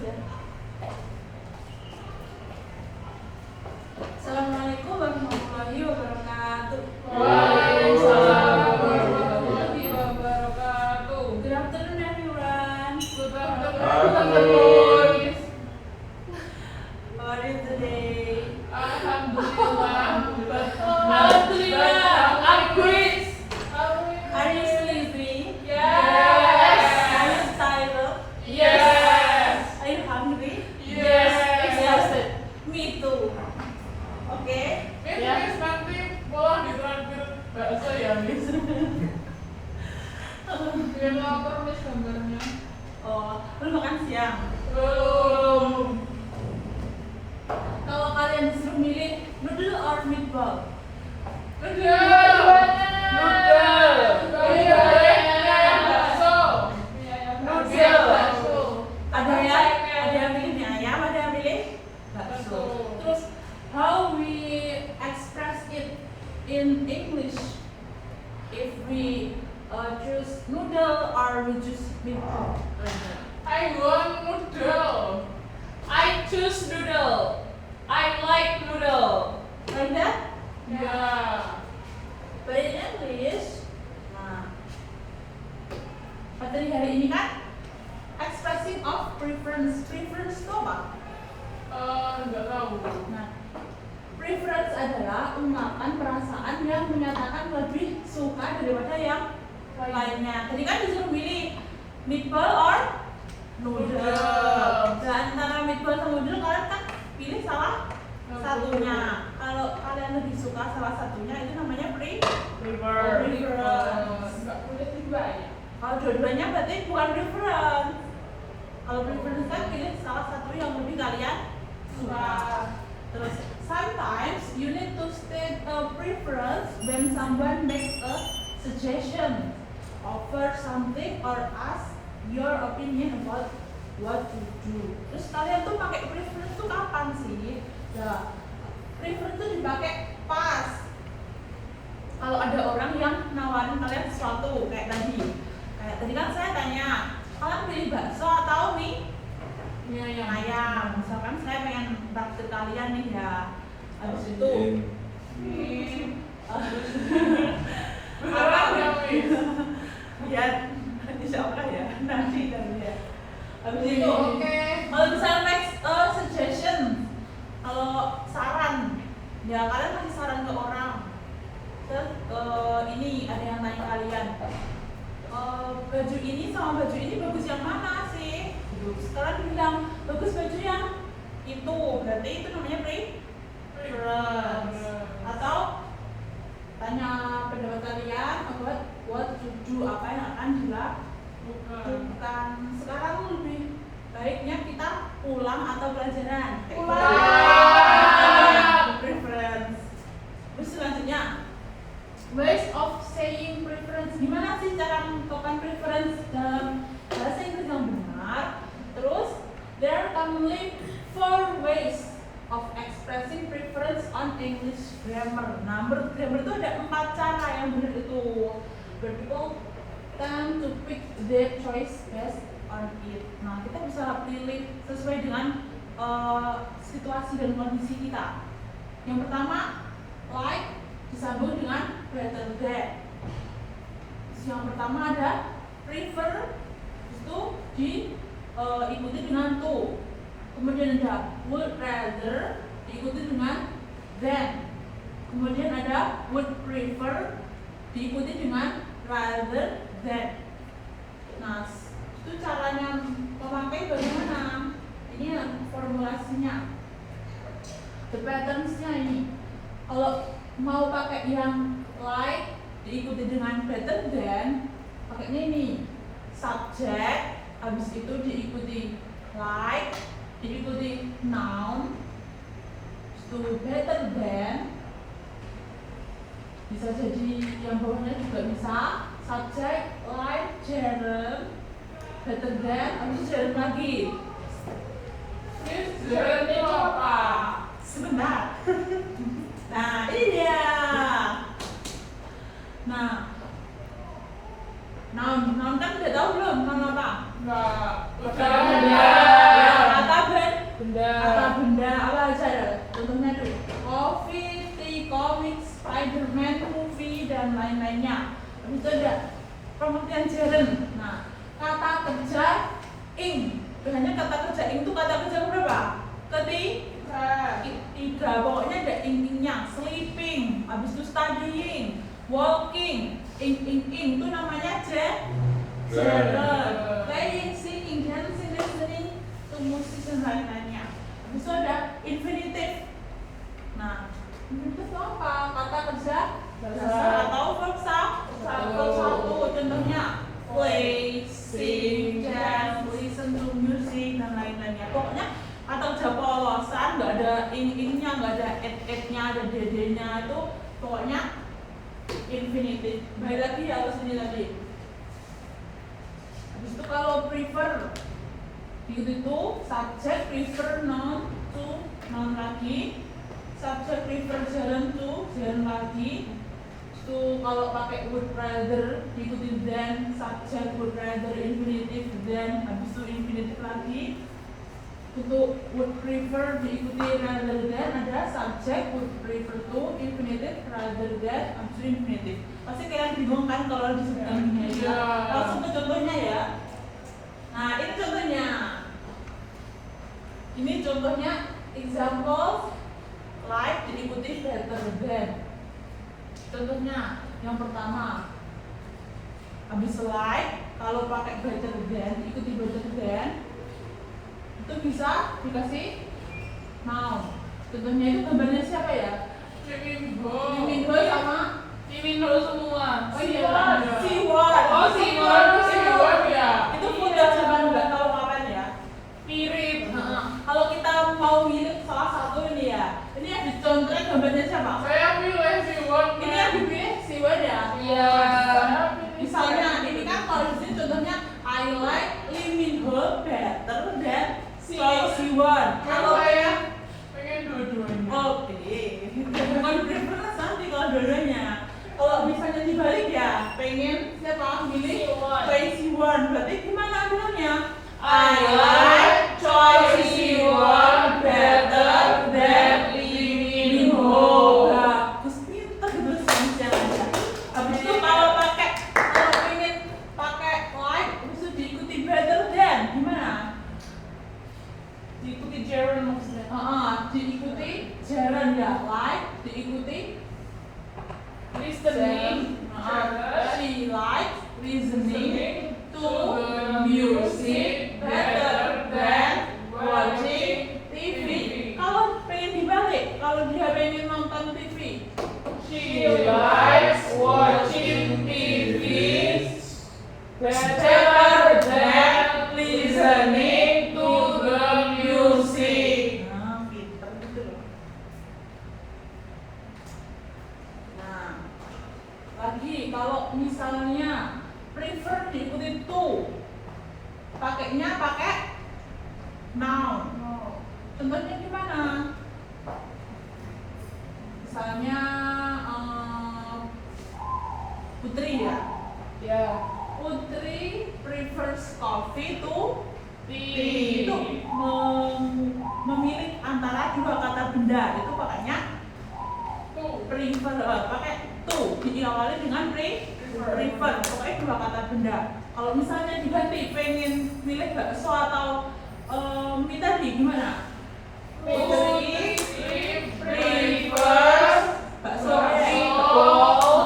ya. Assalamualaikum warahmatullahi wabarakatuh. Waalaikumsalam warahmatullahi wabarakatuh. Good afternoon everyone. Good afternoon. How are you today? Alhamdulillah. Alhamdulillah. I'm Chris. Are you sleepy? Yes. Are you tired? Yes. Are you hungry? Yes. Exhausted. Me too. Oke. Miss, nanti boleh ditraktir bakso ya, Miss? Biar lapar, Miss, gambarnya. Oh, belum makan siang. Belum. Kalau kalian disuruh milih noodle or meatball? Noodle. Bakso. Ada yang milih mie ayam, ada yang milih bakso. Terus how we express it in English? If we choose noodle or we choose meatball? I want noodle. I choose noodle. I like noodle. Like that? Yeah. But in English, nah, materi hari ini kan expressing of preference. Preference itu apa? Enggak tahu. Nah, preference adalah ungkapan perasaan yang menyatakan lebih suka daripada yang lainnya. Tadi kan disuruh milih meatball or noodle. Dan antara meatball sama noodle kalian kan pilih salah satunya. Kalau kalian lebih suka salah satunya itu namanya preference. Enggak boleh tiba ya. Kalau dua-duanya berarti bukan preference. Kalau preference kan pilih salah satu yang lebih kalian suka. Terus sometimes you need to state a preference when someone makes a suggestion, offer something or ask your opinion about what to do. Terus kalian tuh pakai preference tuh kapan sih? Ya, preference tuh dipakai pas kalau ada orang yang nawarin kalian sesuatu kayak tadi. Kayak tadi kan saya tanya, kalian pilih bakso atau mie ayam? Misalkan saya pengen traktir kalian nih ya. Habis itu Beneran ya, Miss? ya, insya Allah ya, nanti kali ya. Habis itu, Oke. kalau misalnya next suggestion, kalau saran, ya kalian kasih saran ke orang. Terus ini ada yang tanya kalian, baju ini sama baju ini bagus yang mana sih? Kalian bilang bagus baju yang itu, berarti itu namanya preference. Atau tanya pendapat kalian about what to do, apa yang akan dilakukan. Sekarang lebih baiknya kita pulang atau pelajaran? Pulang. Preference. Terus selanjutnya, ways of saying preference. Gimana sih cara mengungkapkan preference dalam bahasa Inggris yang benar? Terus there are commonly 4 ways of expressing preference on English grammar. Nah, menurut grammar itu ada 4 cara yang benar itu. But people tend to pick their choice based on it. Nah, kita bisa pilih sesuai dengan situasi dan kondisi kita. Yang pertama, like disambung dengan better than. Yang pertama ada prefer, itu diikuti dengan to. Kemudian ada would rather diikuti dengan than. Kemudian ada would prefer diikuti dengan rather than. Nah, itu caranya memakai bagaimana? Ini formulasinya. The patterns-nya ini. Kalau mau pakai yang like diikuti dengan better than, pakainya ini subject, habis itu diikuti like, diikuti noun, to better than, bisa jadi yang bawahnya juga bisa subject, like, gerund, better than, habis itu gerund lagi. Gerund itu apa? Sebentar. Nah, ini dia. Nah, noun kan udah tahu belum noun apa? Enggak. Ya, dan lain-lainnya. Habis itu ada pengertian gerund. Nah, kata kerja ing. Biasanya kata kerja ing itu kata kerja berapa? Tiga. Pokoknya ada ing-ingnya. Sleeping, habis itu studying, walking, ing itu namanya gerund. Playing, singing, dancing, listening to music dan lain-lainnya. Habis itu ada infinitive. Nah, infinitive itu apa? Kata kerja dasar atau verb satu. Contohnya play, sing, dance, listen to music dan lain-lainnya. Pokoknya kata kerja polosan, nggak ada ing-ingnya, nggak ada ed-ednya, ada dd-nya, itu pokoknya infinitive. Baik lagi ya ke sini tadi. Habis itu kalau prefer itu subject prefer noun to noun lagi, subject prefer gerund to gerund lagi. Itu kalau pakai would rather diikuti than, subject would rather, infinitive than, habis itu infinitive lagi. Untuk would prefer diikuti rather than, ada subject would prefer to, infinitive rather than, habis itu infinitive. Pasti kalian bingung kan kalau disebutkan ini ya. Langsung ke contohnya ya. Nah, ini contohnya. Ini contohnya example like diikuti better than. Contohnya yang pertama, habis like kalau pakai better than, ikuti better than, itu bisa dikasih noun. Contohnya itu gambarnya siapa ya? Miminho sama Miminho semua. oh iya, Siwon. Oh, Siwon ya. Itu udah zaman nggak tahu kapan ya. Mirip. Kalau kita mau milih salah satu ini ya, ini yang dicontohnya gambarnya siapa? Saya pilih Siwon. Ini yang dipilih Siwon ya. Iya. Misalnya ini kan kalau di sini contohnya I like Lee Min Ho better than Choi Siwon. Kalau saya pengen dua-duanya. Oke, bukan preference nanti kalau dua-duanya. Kalau misalnya dibalik ya, pengen siapa milih Choi Siwon. Berarti gimana bilangnya? I like Choi Siwon better than Lee Min Ho. Bagus, pintar gitu sains aja. Habis itu kalau pengen pakai like, habis itu diikuti better than, gimana? Diikuti gerund maksudnya. Diikuti gerund ya, like diikuti Listening. she likes listening to music better than watching TV. Kalau pengen dibalik, kalau dia pengen nonton TV, She likes watching TV better than listening to the music. nah pinter gitu loh. Nah, lagi kalau misalnya prefer diikuti to, pakainya pakai noun. Contohnya gimana? Misalnya Putri ya. Ya. Putri prefers coffee to tea. Tea. Itu memilih antara dua kata benda, itu pakainya prefer, pakai to, diawali dengan prefer, pokoknya dua kata benda. Kalau misalnya diganti pengen milih bakso atau mie tadi gimana? Putri prefers bakso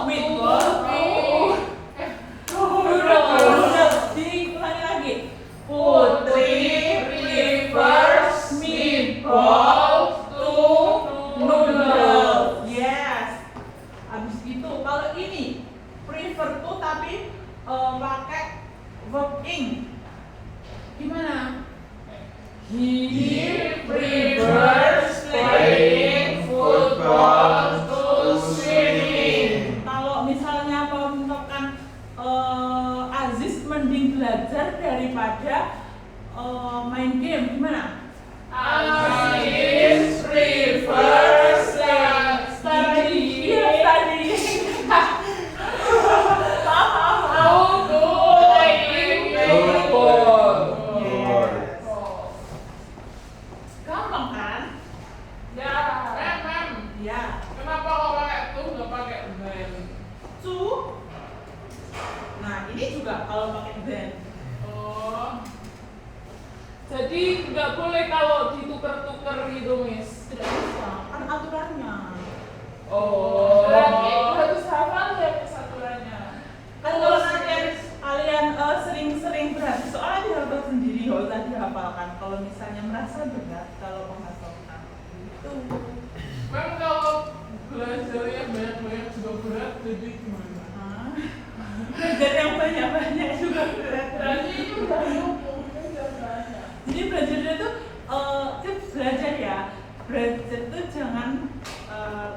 meatball diulangi lagi. Putri prefers meatball to noodle. Yes. Habis itu kalau ini prefer to tapi pakai verb ing, gimana? He prefers playing football to swimming. Kalau misalnya pembentukan Aziz mending belajar daripada main game, gimana? Aziz prefers Study. Iya, study. to playing football. Gampang kan? Ya, mem. Ya. Kenapa kau pakai tuh nggak pakai when? To Jadi nggak boleh kalau ditukar-tukar gitu, Miss. Tidak bisa, kan aturannya. Oh. Berarti harus hafal ya Miss aturannya. Kan kalau kalian sering-sering berat, soalnya dihafal sendiri, nggak usah dihafalkan. Kalau misalnya merasa berat, kalau menghafalkan itu. Memang kalau belajarnya banyak-banyak juga berat, jadi gimana? Belajar yang banyak-banyak juga berat. Berarti itu udah nyukup, belajarnya. Jadi belajarnya tuh belajar ya. Belajar tuh jangan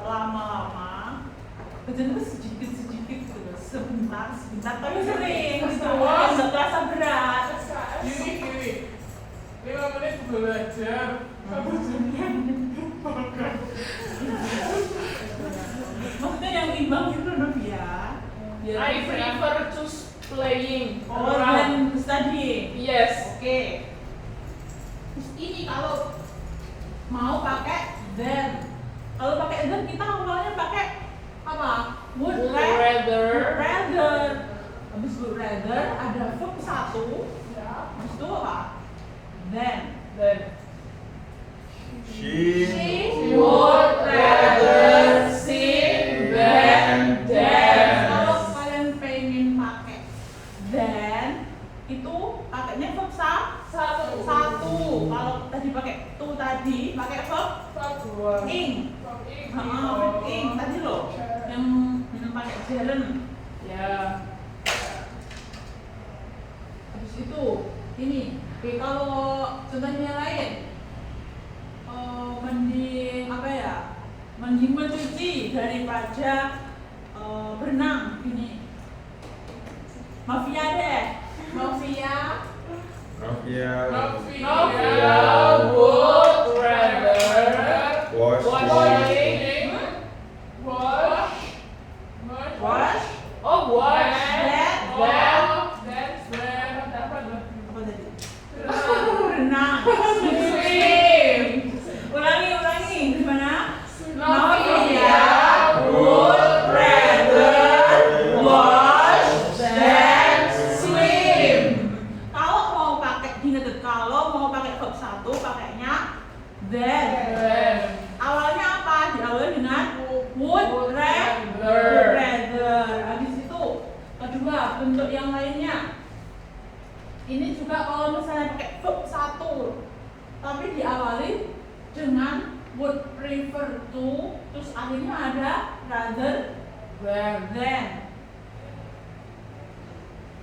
lama-lama. Belajar tuh sedikit-sedikit gitu, sebentar, tapi sering gitu. Nggak terasa berat. Gini. 5 menit belajar, 1 jam makan. Maksudnya yang imbang gitu loh ya. I prefer choose playing. Than studying. Yes. Oke. Terus ini kalau mau pakai then. Kalau pakai then kita awalnya pakai apa? Would rather. Habis would rather ada verb 1. Ya. Habis itu apa? Then. She would rather sing than dance. Kalau kalian pengen pakai then itu pakainya verb 1. Kalau tadi pakai to tadi pakai verb ing. Ing tadi loh yang pakai gerund. Ya. Habis itu ini. Oke, kalau contohnya lain, mending mencuci daripada berenang ini. Mafia deh. Novia would rather wash Wash. That's when Apa tadi? Berenang. Swim. Ulangi. Gimana? Novia would rather wash than swim. Kalau mau pakai verb 1 pakainya then. Awalnya apa? Diawali dengan would rather. Habis itu kedua bentuk yang lainnya. Ini juga kalau misalnya pakai verb 1 tapi diawali dengan would prefer to, terus akhirnya ada rather than.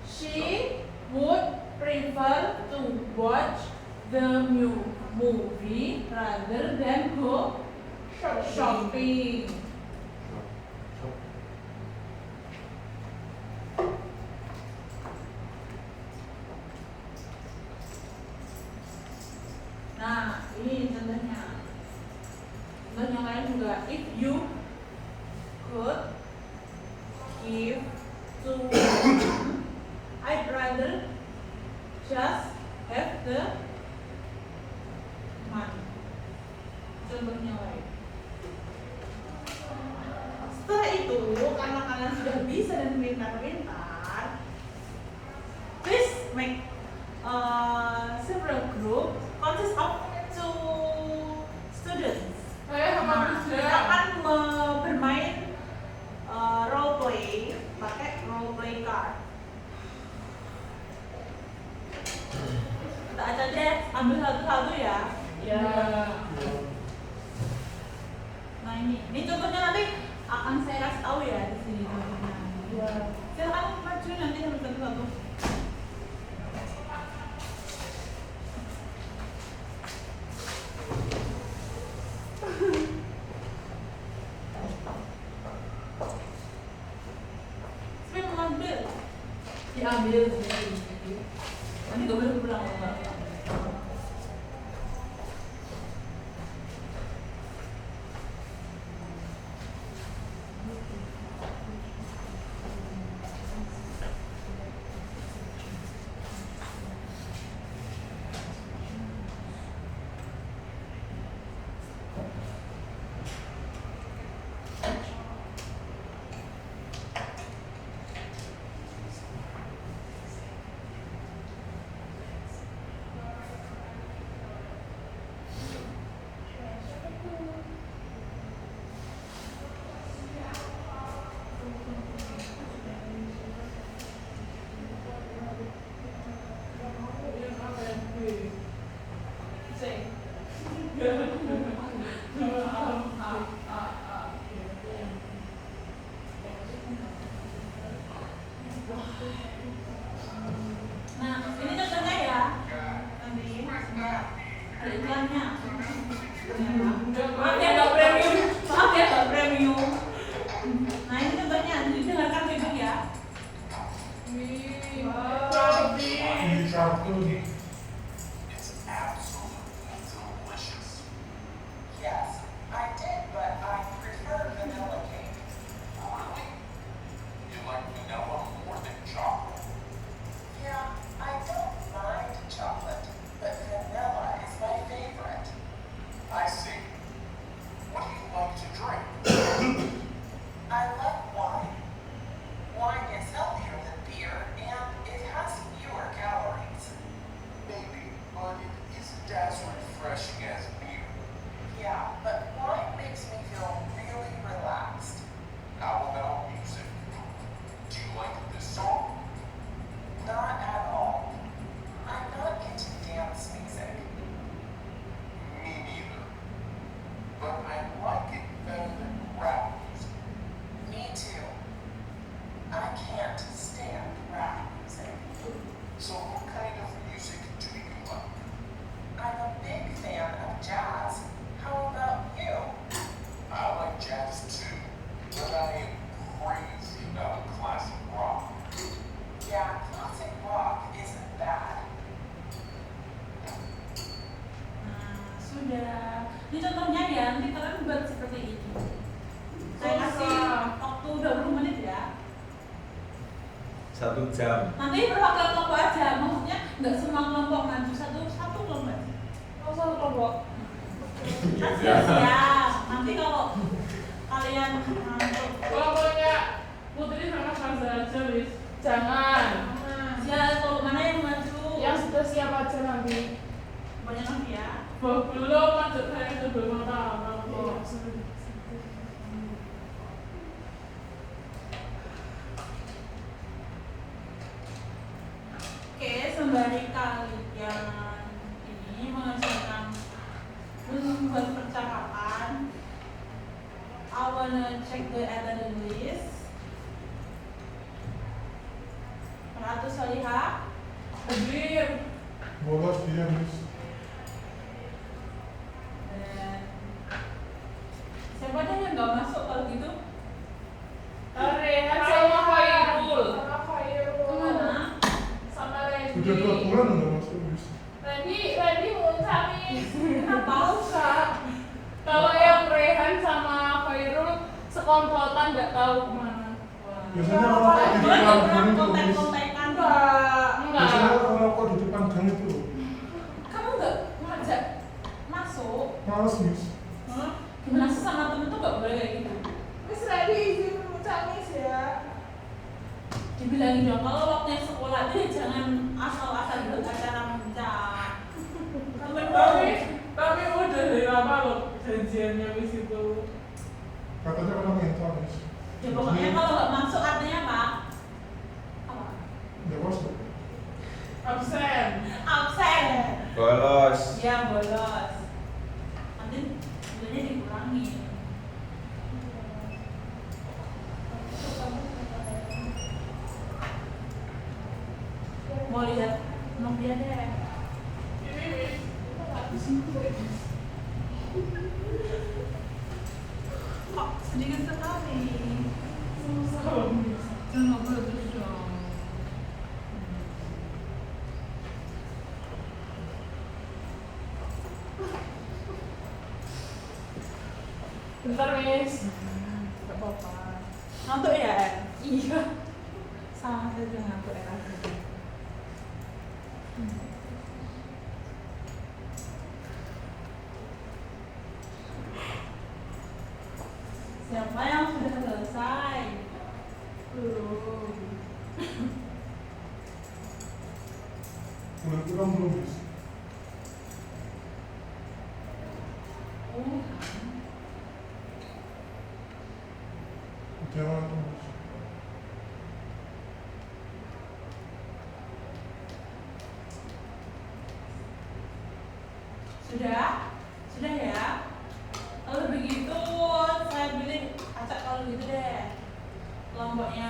She would prefer to watch the movie rather than go shopping. Nah, ini contohnya. Contoh yang lain juga, if you could give to I'd rather just have the money. Contohnya lain. Setelah itu, karena kalian sudah bisa dan pintar-pintar, please make several groups consist of 2 students. Kita akan bermain role play pakai role play card. Kita aja ambil satu-satu ya. Ya. Nah ini contohnya nanti akan saya kasih tahu ya di sini contohnya. Ya. Silakan maju nanti ambil satu-satu. Diambil nanti gak boleh pulang. Ada iklannya. Maaf ya nggak premium. Maaf ya nggak premium. Nah ini contohnya, didengarkan baik-baik ya. Kartun. It's absolutely delicious. Yes, I did, but I prefer vanilla cake. Really? You like vanilla more than chocolate? Yeah, I don't mind chocolate, but vanilla is my favorite. I see. What do you like to drink? I like wine. Wine is healthier than beer, and it has fewer calories. Maybe, but it isn't as refreshing as beer. Yeah, but wine makes me feel really relaxed. How about music? Do you like this song? Not at all. I'm not into dance music. Me neither. But I like it better than rap music. Me too. I can't stand rap music. So what kind of music do you like? I'm a big fan of jazz. How about you? I like jazz too, but I am crazy about classic rock. Yeah, classic rock isn't bad. Nah, sudah. Ini contohnya ya, nanti kalian buat seperti ini. Saya kasih waktu 20 menit ya. 1 jam. Nanti perwakilan kelompok aja, maksudnya nggak semua kelompok maju satu kelompok. Oh, satu kelompok. Siap. Nanti kalau kalian ngantuk, Pokoknya Putri sama Kanza aja, Lis. Jangan. ya kalau mana yang maju? Yang sudah siap aja nanti. Banyak nanti ya. Belum lanjut saya itu belum tahu. Oke, sembari kalian ini mengerjakan membuat percakapan, I wanna check the attendance list. Ratu Salihah, Hadir. Bolos dia, Miss. dan siapa aja yang nggak masuk kalau gitu? Rehan sama Khairul. Kemana? Sama Randy. Udah 2 bulan udah masuk, Miss. Randy mau cari. Kenapa? Usah. Kalau yang Rehan sama Khairul sekomplotan nggak tahu kemana. Biasanya orang kok di depan gang itu, Miss. Kontek-kontekan. Biasanya Enggak. orang kok di depan gang itu. Kamu nggak ngajak masuk? Males, Miss. Hah? Gimana sih sama temen tuh nggak boleh kayak gitu? Miss Randy izin Camis ya. Dibilangin dong kalau waktunya sekolah itu ya jangan asal-asal buat acara mencak. Tapi udah dari lama loh janjiannya Miss itu. Katanya orang mental, Miss. Ya pokoknya kalau nggak masuk artinya apa? Apa? Nggak masuk. Absen. Absen. Bolos. Ya bolos. Nanti nilainya dikurangi. Mau lihat Nokia deh. Kok sedikit sekali. Jangan ngobrol terus dong. Bentar Miss. Gak apa-apa. Ngantuk ya? Iya. Sama saja ngantuk ya. Siapa yang sudah selesai? Belum. Udah pulang belum, Miss? Jangan, Miss. Sudah? Sudah ya? Kalau begitu saya pilih acak kalau gitu deh. Kelompoknya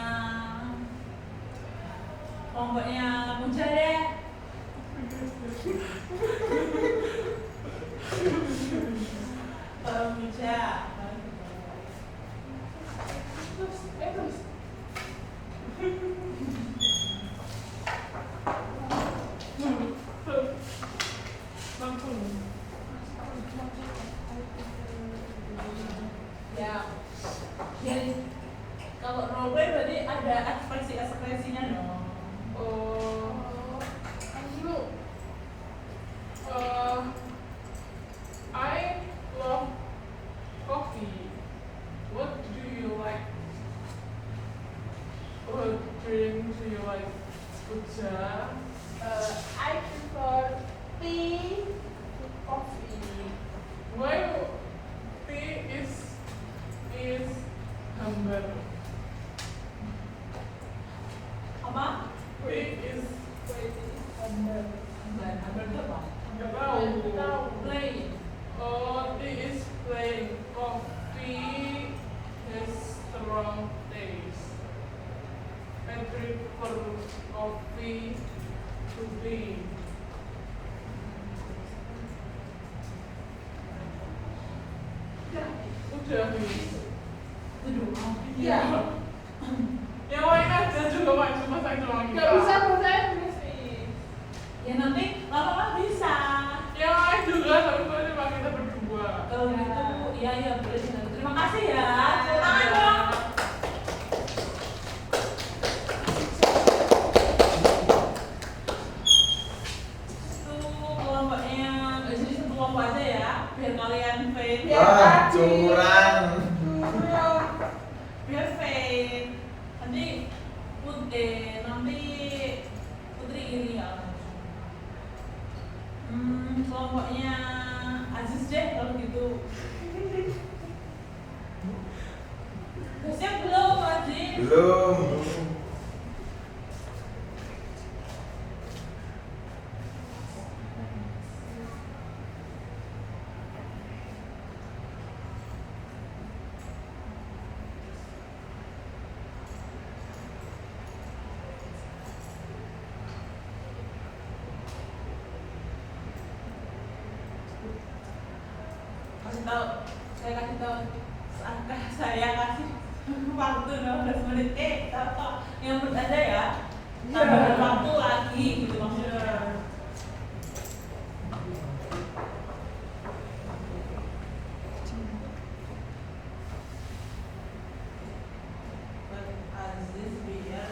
Punca deh. Bisa. Terus. Langsung. Ya. Jadi kalau role play berarti ada ekspresinya dong. Dulu. I love coffee. What do you like? What drink do you like? Puja. I prefer tea to coffee. Why tea is hambar? Apa? Tea is Hambar itu apa? nggak tahu. Plain. Oh, tea is plain. Coffee has strong taste. I prefer coffee to tea. Udah nih. Aduh, Iya. Yang lain aja juga Pak, cuma saya doang. Gak bisa bahasa Inggris nih. ya nanti lama-lama bisa. Yang lain juga, tapi gue cuma kita berdua. Kalau gitu, iya boleh sih. Terima kasih ya. Tepuk tangan dong. Itu kelompoknya, jadi satu kelompok aja ya, biar kalian fair. Ah, curang. Biar fair. Nanti Putri ini ya. Kelompoknya Aziz deh kalau gitu. Udah siap belum, Aziz? Belum. Saya kasih tahu, saya kasih waktu 15 menit. Tahu yang berada ya, tambah waktu lagi gitu maksudnya. Aziz biar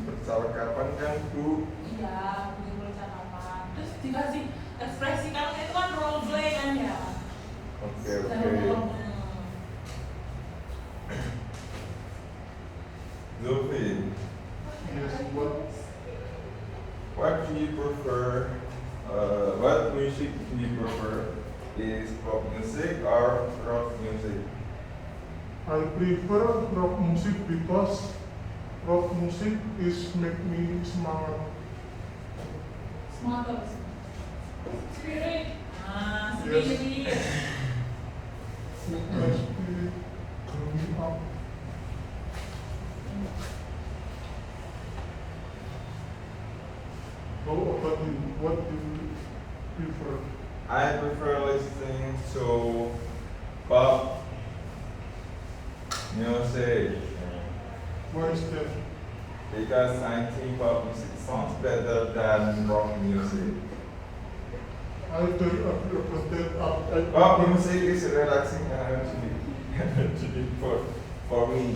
Percakapan kan Bu. iya, bikin percakapan. Terus dikasih ekspresi, karena itu kan role play kan ya. Oke. Dan ngomong Zulfi, Yes, what do you prefer? What music do you prefer? Is pop music or rock music? I prefer rock music because rock music is make me semangat. Semangat apa sih? Spirit. Spirit. Make my spirit growing up. How about you? What do you prefer? I prefer listening to pop music Why is that? because I think pop music sounds better than rock music. I don't agree with that. Pop music is relaxing energy for me.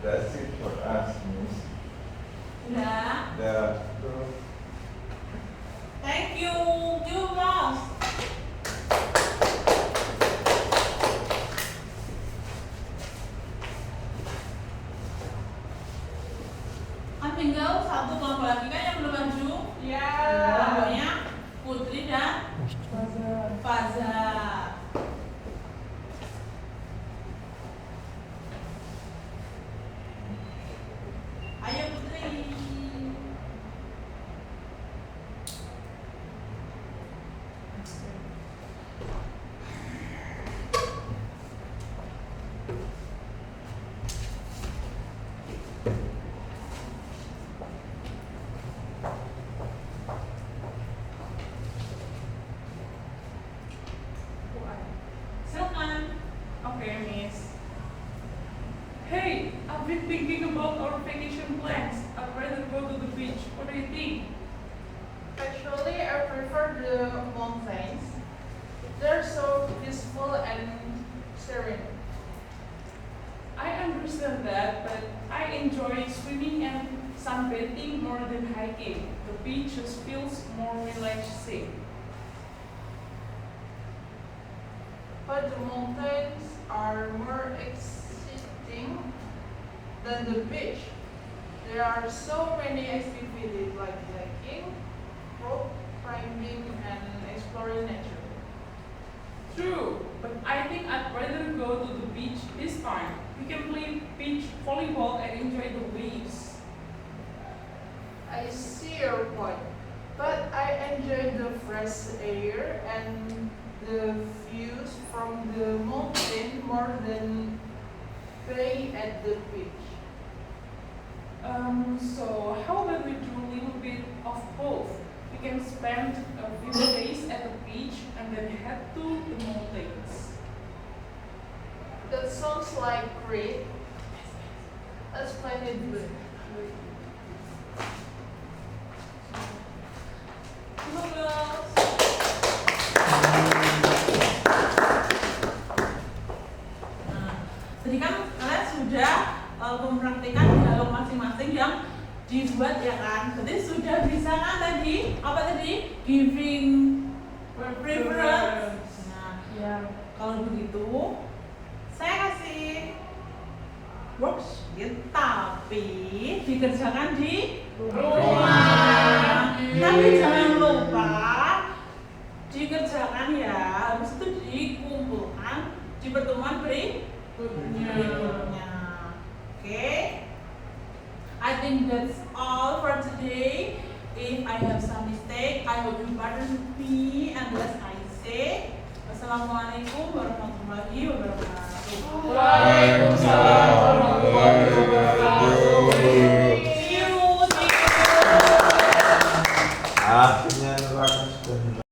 That's it for us, miss. Udah. The Thank you, Mas. Kan tinggal satu kelompok lagi kan yang belum maju. Ya. Kelompoknya Putri dan Faza. Ayo Putri. Silakan. Okay, Miss. Hey, I've been thinking about our vacation plans. I'd rather go to the beach. What do you think? Actually, I prefer the mountains. They're so peaceful and serene. I understand that, but I enjoy swimming and sunbathing more than hiking. The beach just feels more relaxing. But the mountains are more exciting than the beach. There are so many activities like hiking, rock climbing, and exploring nature. True, but I think I'd rather go to the beach this time. We can play beach volleyball and enjoy the waves. I see your point, but I enjoy the fresh air and the views from the mountain more than playing at the beach. So how about we do a little bit of both? We can spend a few days at the beach and then head to the mountains. That sounds like great. Let's plan it good. Halo girls. Nah, tadi kan kalian sudah mempraktikkan dialog masing-masing yang dibuat ya kan. Jadi sudah bisa kan tadi apa tadi giving preference. Nah, Ya. kalau begitu saya kasih worksheet tapi dikerjakan di rumah. Tapi jangan lupa dikerjakan ya. Habis itu dikumpulkan di pertemuan berikutnya. Okay? I think that's all for today. If I have some mistake, I hope you pardon me and as I say, Wassalamualaikum warahmatullahi wabarakatuh. Waalaikumsalam warahmatullahi wabarakatuh.